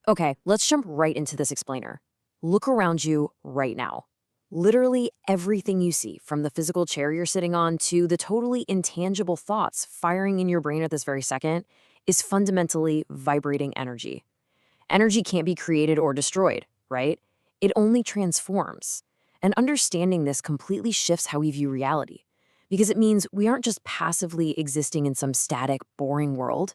Okay, let's jump right into this explainer. Look around you right now. Literally everything you see, from the physical chair you're sitting on to the totally intangible thoughts firing in your brain at this very second, is fundamentally vibrating energy. Energy can't be created or destroyed, right? It only transforms. And understanding this completely shifts how we view reality. Because it means we aren't just passively existing in some static, boring world.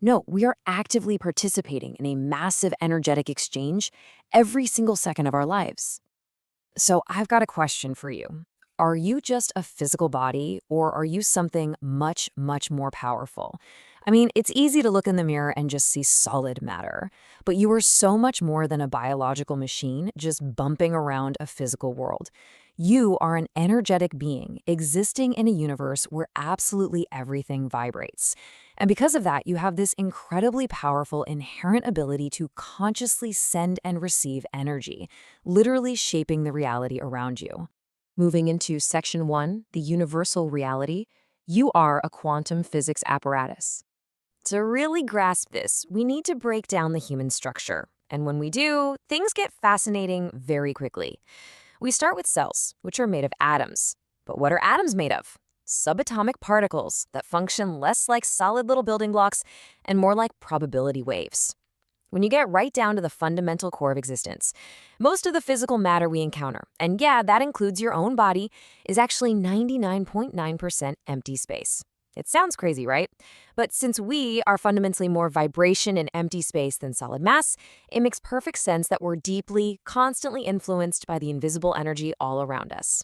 No, we are actively participating in a massive energetic exchange every single second of our lives. So I've got a question for you. Are you just a physical body, or are you something much, much more powerful? I mean, it's easy to look in the mirror and just see solid matter, but you are so much more than a biological machine just bumping around a physical world. You are an energetic being existing in a universe where absolutely everything vibrates. And because of that, you have this incredibly powerful inherent ability to consciously send and receive energy, literally shaping the reality around you. Moving into section 1, the universal reality, you are a quantum physics apparatus. To really grasp this, we need to break down the human structure. And when we do, things get fascinating very quickly. We start with cells, which are made of atoms. But what are atoms made of? Subatomic particles that function less like solid little building blocks and more like probability waves. When you get right down to the fundamental core of existence, most of the physical matter we encounter, and yeah, that includes your own body, is actually 99.9% empty space. It sounds crazy, right? But since we are fundamentally more vibration and empty space than solid mass, it makes perfect sense that we're deeply, constantly influenced by the invisible energy all around us.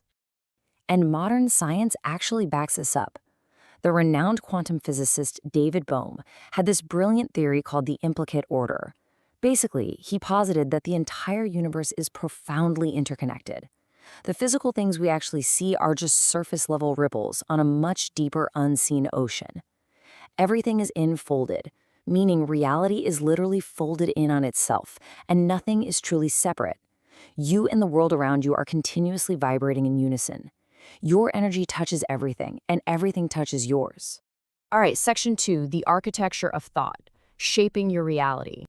And modern science actually backs this up. The renowned quantum physicist David Bohm had this brilliant theory called the implicate order. Basically, he posited that the entire universe is profoundly interconnected. The physical things we actually see are just surface-level ripples on a much deeper unseen ocean. Everything is infolded, meaning reality is literally folded in on itself, and nothing is truly separate. You and the world around you are continuously vibrating in unison. Your energy touches everything, and everything touches yours. All right, section 2, the architecture of thought, shaping your reality.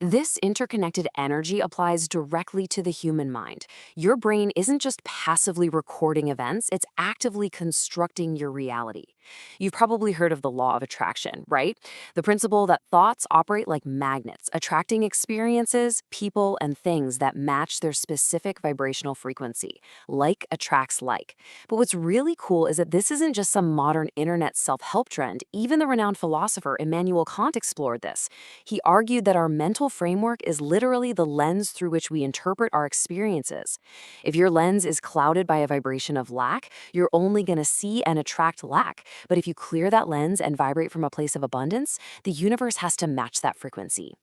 This interconnected energy applies directly to the human mind. Your brain isn't just passively recording events, it's actively constructing your reality. You've probably heard of the law of attraction, right? The principle that thoughts operate like magnets, attracting experiences, people, and things that match their specific vibrational frequency. Like attracts like. But what's really cool is that this isn't just some modern internet self-help trend. Even the renowned philosopher Immanuel Kant explored this. He argued that our mental framework is literally the lens through which we interpret our experiences. If your lens is clouded by a vibration of lack, you're only going to see and attract lack. But if you clear that lens and vibrate from a place of abundance, the universe has to match that frequency.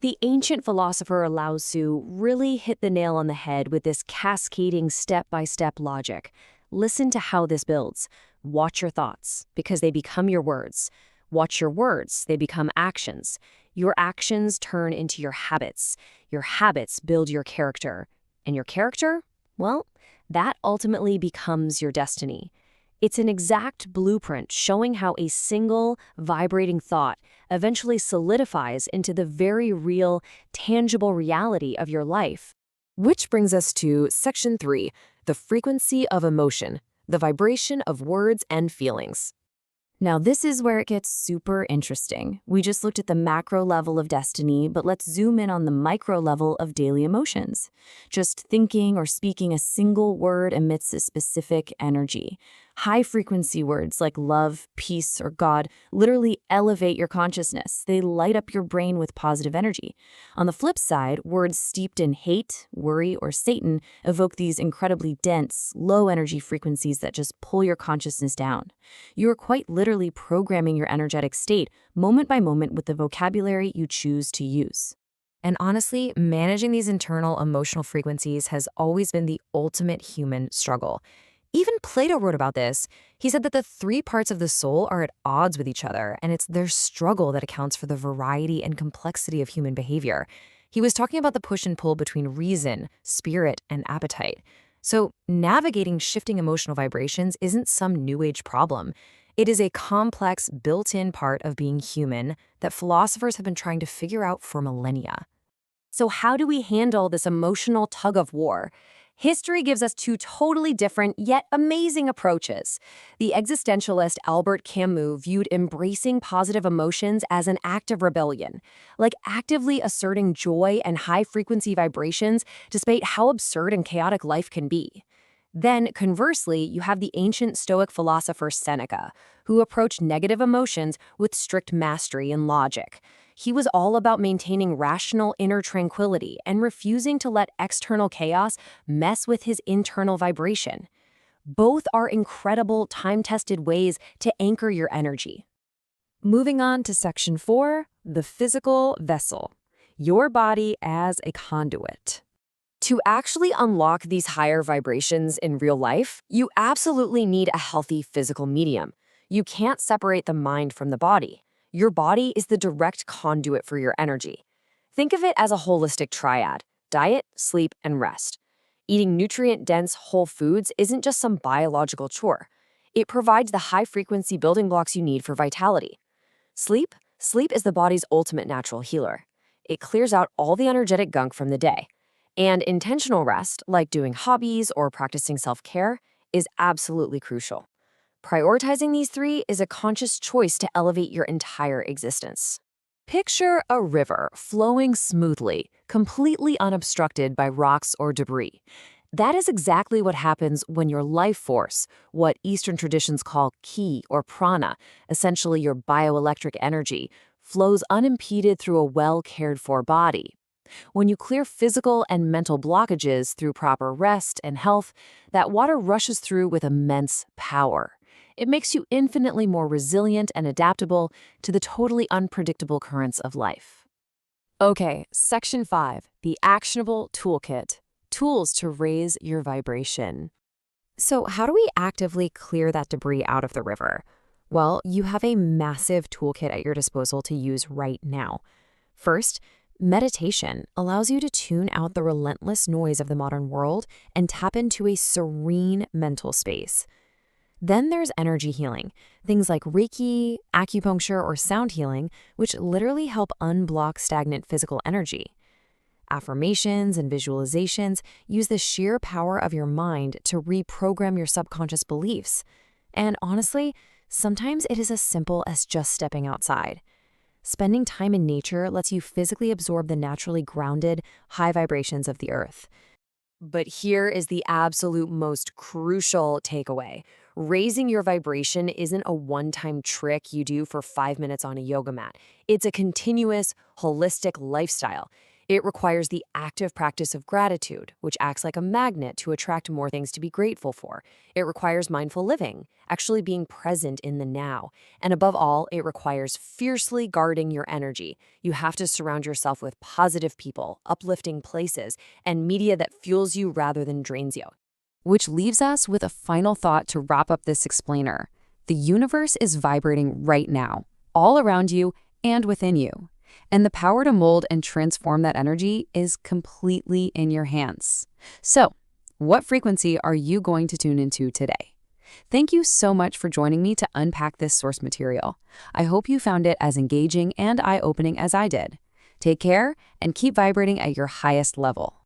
The ancient philosopher Lao Tzu really hit the nail on the head with this cascading step-by-step logic. Listen to how this builds. Watch your thoughts, because they become your words. Watch your words, they become actions. Your actions turn into your habits. Your habits build your character. And your character? Well, that ultimately becomes your destiny. It's an exact blueprint showing how a single, vibrating thought eventually solidifies into the very real, tangible reality of your life. Which brings us to section 3, the frequency of emotion, the vibration of words and feelings. Now, this is where it gets super interesting. We just looked at the macro level of destiny, but let's zoom in on the micro level of daily emotions. Just thinking or speaking a single word emits a specific energy. High-frequency words like love, peace, or God literally elevate your consciousness. They light up your brain with positive energy. On the flip side, words steeped in hate, worry, or Satan evoke these incredibly dense, low-energy frequencies that just pull your consciousness down. You are quite literally programming your energetic state moment by moment with the vocabulary you choose to use. And honestly, managing these internal emotional frequencies has always been the ultimate human struggle. Even Plato wrote about this. He said that the 3 parts of the soul are at odds with each other, and it's their struggle that accounts for the variety and complexity of human behavior. He was talking about the push and pull between reason, spirit, and appetite. So navigating shifting emotional vibrations isn't some new age problem. It is a complex, built-in part of being human that philosophers have been trying to figure out for millennia. So how do we handle this emotional tug of war? History gives us two totally different yet amazing approaches. The existentialist Albert Camus viewed embracing positive emotions as an act of rebellion, like actively asserting joy and high-frequency vibrations despite how absurd and chaotic life can be. Then, conversely, you have the ancient Stoic philosopher Seneca, who approached negative emotions with strict mastery and logic. He was all about maintaining rational inner tranquility and refusing to let external chaos mess with his internal vibration. Both are incredible, time-tested ways to anchor your energy. Moving on to Section 4, the physical vessel. Your body as a conduit. To actually unlock these higher vibrations in real life, you absolutely need a healthy physical medium. You can't separate the mind from the body. Your body is the direct conduit for your energy. Think of it as a holistic triad: diet, sleep, and rest. Eating nutrient-dense whole foods isn't just some biological chore. It provides the high-frequency building blocks you need for vitality. Sleep is the body's ultimate natural healer. It clears out all the energetic gunk from the day. And intentional rest, like doing hobbies or practicing self-care, is absolutely crucial. Prioritizing these three is a conscious choice to elevate your entire existence. Picture a river flowing smoothly, completely unobstructed by rocks or debris. That is exactly what happens when your life force, what Eastern traditions call ki or prana, essentially your bioelectric energy, flows unimpeded through a well-cared-for body. When you clear physical and mental blockages through proper rest and health, that water rushes through with immense power. It makes you infinitely more resilient and adaptable to the totally unpredictable currents of life. Okay, Section 5, the actionable toolkit. Tools to raise your vibration. So how do we actively clear that debris out of the river? Well, you have a massive toolkit at your disposal to use right now. First, meditation allows you to tune out the relentless noise of the modern world and tap into a serene mental space. Then there's energy healing, things like Reiki, acupuncture, or sound healing, which literally help unblock stagnant physical energy. Affirmations and visualizations use the sheer power of your mind to reprogram your subconscious beliefs. And honestly, sometimes it is as simple as just stepping outside. Spending time in nature lets you physically absorb the naturally grounded, high vibrations of the earth. But here is the absolute most crucial takeaway. Raising your vibration isn't a one-time trick you do for 5 minutes on a yoga mat. It's a continuous, holistic lifestyle. It requires the active practice of gratitude, which acts like a magnet to attract more things to be grateful for. It requires mindful living, actually being present in the now. And above all, it requires fiercely guarding your energy. You have to surround yourself with positive people, uplifting places, and media that fuels you rather than drains you. Which leaves us with a final thought to wrap up this explainer. The universe is vibrating right now, all around you and within you. And the power to mold and transform that energy is completely in your hands. So, what frequency are you going to tune into today? Thank you so much for joining me to unpack this source material. I hope you found it as engaging and eye-opening as I did. Take care and keep vibrating at your highest level.